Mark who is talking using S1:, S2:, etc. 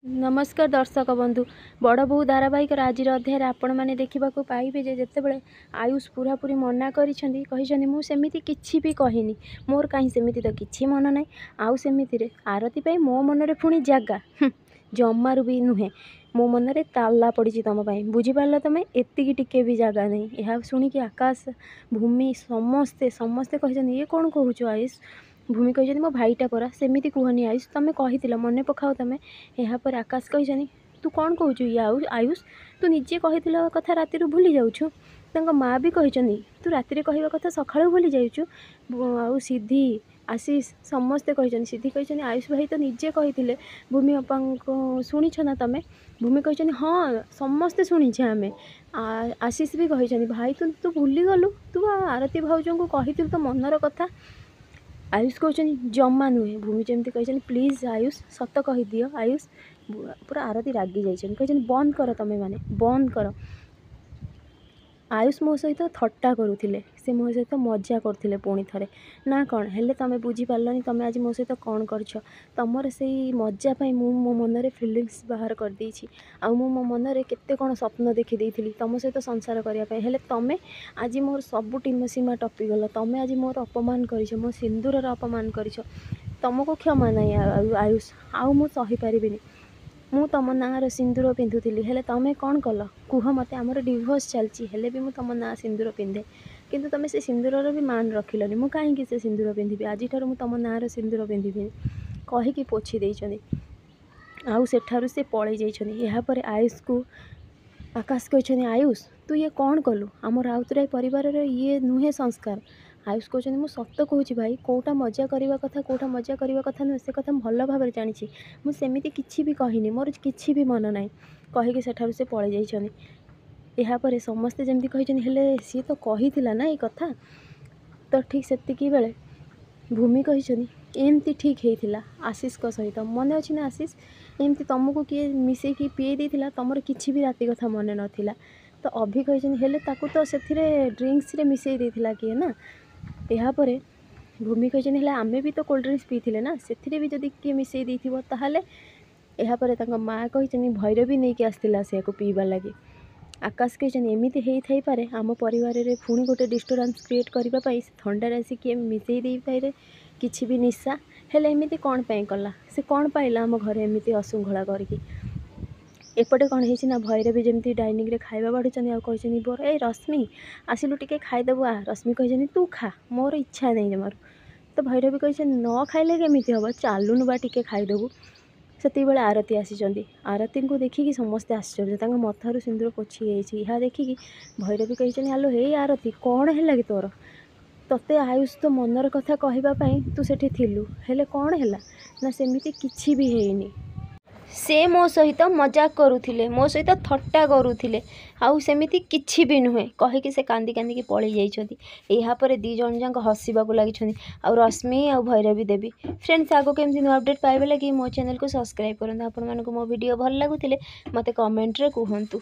S1: नमस्कार दर्शक बंधु बड़ बो धारावाहिक आज अध्याय आपण मैंने देखा पाइबे जितेबाला आयुष पूरा पूरी मना करी मुझे किसी भी कहनी मोर कहीं सेमती तो किसी मन ना आमती आरती मो मन पुणी जगह जमारू भी नुहे मो मन में ताला पड़ी तुम बुझीपार तुम एति टिके भी जगह नहीं यह शुणिकी आकाश भूमि समस्ते समस्ते कही ये कौन कहूँ आयुष भूमि कही मो भाईटा परा सेमती कहनी आयुष तुम कही मन पकाओ तुम यापर आकाश कही तू कौन कहूँ ये आयुष तू निजे कही कथा राति भूली जाऊँ माँ भी कही तू राति कहवा कथा सका भूली जाऊँ सिद्धि आशीष समस्ते कही सिद्धि कही आयुष भाई तो निजे कही भूमि अपा को शुणी ना तुम भूमि कही हाँ समस्ते शुणी आम आशीष भी कही भाई तू भूली गलु तू आरती भाउज को कही तो मनर कथा आयुष कहते जमा नुहे भूमि जमी कही प्लीज आयुष सत कहीदि आयुष पूरा आरती रागी जाइए बंद कर तुम्हें मैंने बंद कर आयुष मो सहित थट्टा करुले से मो सहित मजा करते पुणी थे ना कौन हेले तुम बुझीपारे तुम आज मो सहित कौन कर तुमर से मजापाई मो मन में फिलिंग्स बाहर कर देछि आ मो मन में केते कौन स्वप्न देखी तुम सहित संसार करने हेले तुम आज मोर सब सीमा टपिगल तुम आज मोर अपमान कर मो सिंदूर अपमान कर तुमको क्षमा नहीं आयुष आउ मु सही पारिबिनी मु तुम ना सिंदूर पिंधुली हेले तुम कौन कल कुह मत आमर डिवोर्स चलती हेले भी मु तुम ना सिंदूर पिंधे किंतु तुम से सिंदूर भी मान रखिलनि मु कहीं से सिंदूर पिंधि आज मु तुम ना सिंदूर पिंधि कहीकि पोछि देइछनि आउ सेठारु से पळै जाइछनि यापर आयुष को आकाश कहिछनि आयुष तू ये कौन कलु आमर राउतराय परिवार ये नुहे संस्कार आयुष कहते मुझे सत कहूँ भाई कौटा मजा करवा कथा कौटा मजा करवा कथा नुहे से कथा भल भाव जानी मुझे किसी भी कहनी मोर किसी भी मन ना कहीकि सेठारु से पळै जाइछनि यापर समस्ते जमी कही हेले सी तो कही ना ये कथा तो ठीक सेतिकी बेले भूमि कही एमती ठीक होता आशीष सहित मन अच्छी ना आशीष एमती तुमको किए मिसेकी पीए देता तुमर किसी भी राति कथा मन नाला तो अभि कही हेले ताकू तो से ड्रिंक्स मिसई देता किए ना यापर भूमि कही आमे भी तो कोल्ड ड्रिंक्स पीते ना से भी जदि किए मिसई देथिबो ताहले यापर माँ कही भैरवी नहीं आसला से पीवा लगी आकाश कही एमती हो पारे आम परिवार में पुणी गोटे डिस्टर्बांस क्रिएट करने थंडार आसिक मिसई दे पारे किसी भी निशा हेले एमती कौन पाई कला से कौन पाइला आम घर एमती असुंखला करके एपटे कौन है भैरवी जमी डाइनिंग रे खाଇବା बाढ़ुचंदी आ कही बोर ए रश्मि आसिलु टिके खाईदेबु आ रश्मि कही तू खा मोर इच्छा नहीं जमार तो भैरवी कही न खाइले केमिति हम चालुनु बा टिके खाईदेबु से आरती आसी आरती को देखिकी समस्ते आश्चर्य मथारू सिंदूर पोछि यह देखिकी भैरवी कही आलो हे आरती कौन है कि तोर तोते आयुष तो मनर कथा कहवाई तू सेठी थिलु हेले कौन है ना सेमिति किछि भी हेनी से मो सहित मजाक करुले मो सहित थट्टा करुले आउ सेमिति किछि भी नुहे कहीकि से कांदी कांदी पळै जाइछथि यापर दी जन जाक हसवाक लगी आउ रश्मि आउ भैरवी देवी फ्रेंड्स आगो केमती नुआ अपडेट पाइबे लगी मो चैनल को सब्सक्राइब करंतु आपण मानको मो वीडियो भल लागुतिले मते कमेंट रे कहंतु।